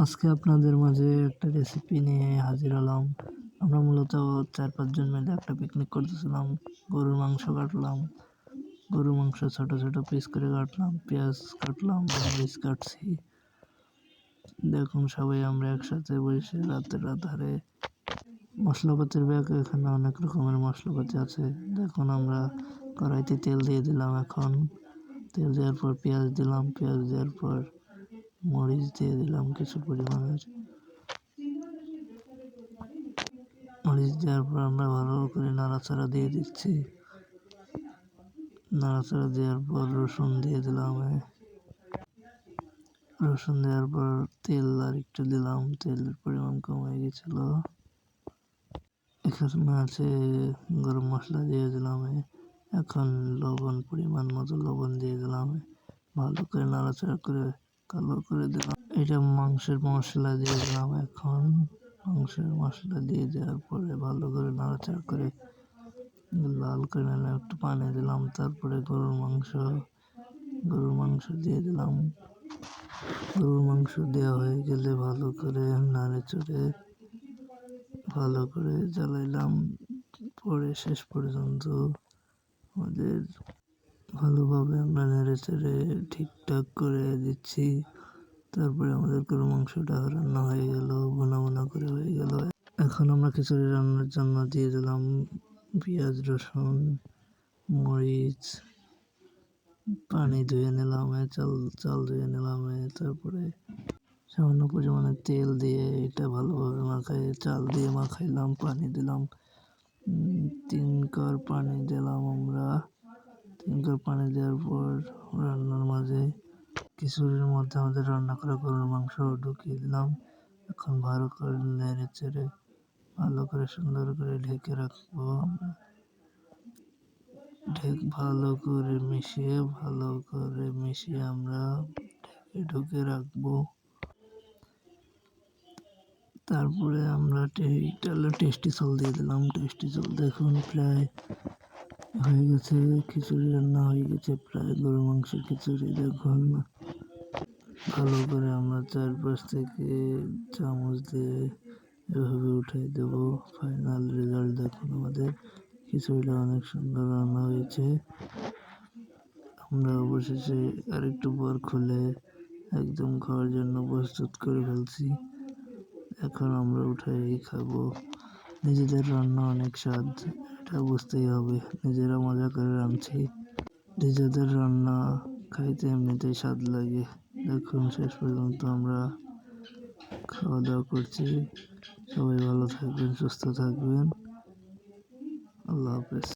আজকে আপনাদের মাঝে একটা রেসিপি নিয়ে হাজির হলাম। আমরা মূলত 4-5 জন মিলে একটা পিকনিক করতেছিলাম। গরুর মাংস কাটলাম, গরুর মাংস ছোট ছোট পিস করে কাটলাম, পেঁয়াজ কাটলাম, মরিচ কাটছি। দেখুন সবাই আমরা একসাথে বসে রাতের আধারে মশলাপাতির ব্যাগ, এখানে অনেক রকমের মশলাপাতি আছে। দেখুন আমরা কড়াইতে তেল দিয়ে দিলাম। এখন তেল দেওয়ার পর পেঁয়াজ দিলাম, পেঁয়াজ দেওয়ার পর মরিচ দিয়ে দিলাম কিছু পরিমাণের। মরিচ দেওয়ার পর আমরা ভালো করে নাড়াচাড়া দিয়ে দিচ্ছি। নাড়াচাড়া দেওয়ার পর রসুন দিয়ে দিলাম। রসুন দেওয়ার পর তেল আর একটু দিলাম, তেলের পরিমাণ কমে গেছিল। এখানে আছে গরম মশলা দিয়ে দিলাম। এখন লবণ পরিমাণ মতো লবণ দিয়ে দিলাম। ভালো করে নাড়াচাড়া করে কালো করে দিলাম। এটা মাংসের মশলা দিয়ে দিলাম। এখন মাংসের মশলা দিয়ে দেওয়ার পরে ভালো করে নাড়াচাড়া করে লাল করে নিলাম। একটু পানি দিলাম, তারপরে গরুর মাংস দিয়ে দিলাম। গরুর মাংস দেওয়া হয়ে গেলে ভালো করে নাড়ে চড়ে ভালো করে জ্বালাইলাম। পরে শেষ পর্যন্ত আমাদের ভালোভাবে আমরা নেড়ে চেড়ে ঠিকঠাক করে দিচ্ছি। তারপরে আমাদের গরুর মাংসটা রান্না হয়ে গেল, ভুনা ভুনা করে হয়ে গেল। এখন আমরা খিচুড়ি রান্নার জন্য দিয়ে দিলাম পেঁয়াজ, রসুন, মরিচ, পানি ধুয়ে নিলাম, চাল ধুয়ে নিলাম। তারপরে সামান্য পরিমাণে তেল দিয়ে এটা ভালোভাবে চাল দিয়ে মাখাইলাম, পানি দিলাম। 3 কর পানি দিলাম আমরা। 3 কর পানি দেওয়ার পর রান্নার মাঝে খিচুড়ির মধ্যে আমাদের রান্না করা গরুর মাংস ঢুকিয়ে দিলাম। এখন ভালো করে নেড়ে চেড়ে ভালো করে সুন্দর করে ঢেকে রাখবো আমরা। ভালো করে মিশিয়ে আমরা ঢুকে রাখবো। তারপরে আমরা টেস্টি সল্ট দিয়ে দিলাম। টেস্টি সল্ট দেখুন প্রায় হয়ে গেছে, খিচুড়ি রান্না হয়ে গেছে প্রায়। গরুর মাংসের খিচুড়ি দেখুন। ভালো করে আমরা চারপাশ থেকে চামচ দিয়ে এভাবে উঠাই দেব। ফাইনাল রেজাল্ট দেখুন, আমাদের খিচুড়িটা অনেক সুন্দর রান্না হয়েছে। আমরা অবশেষে আরেকটু পর খুলে একদম খাওয়ার জন্য প্রস্তুত করে ফেলছি। এখন আমরা উঠাই খাবো। নিজেদের রান্না অনেক স্বাদ, এটা বুঝতেই হবে। নিজেরা মজা করে রাঁধছি, নিজেদের রান্না খাইতে এমনিতেই স্বাদ লাগে। দেখুন শেষ পর্যন্ত আমরা খাওয়া দাওয়া করছি। সবাই ভালো থাকবেন, সুস্থ থাকবেন। আল্লাহ হাফেজ।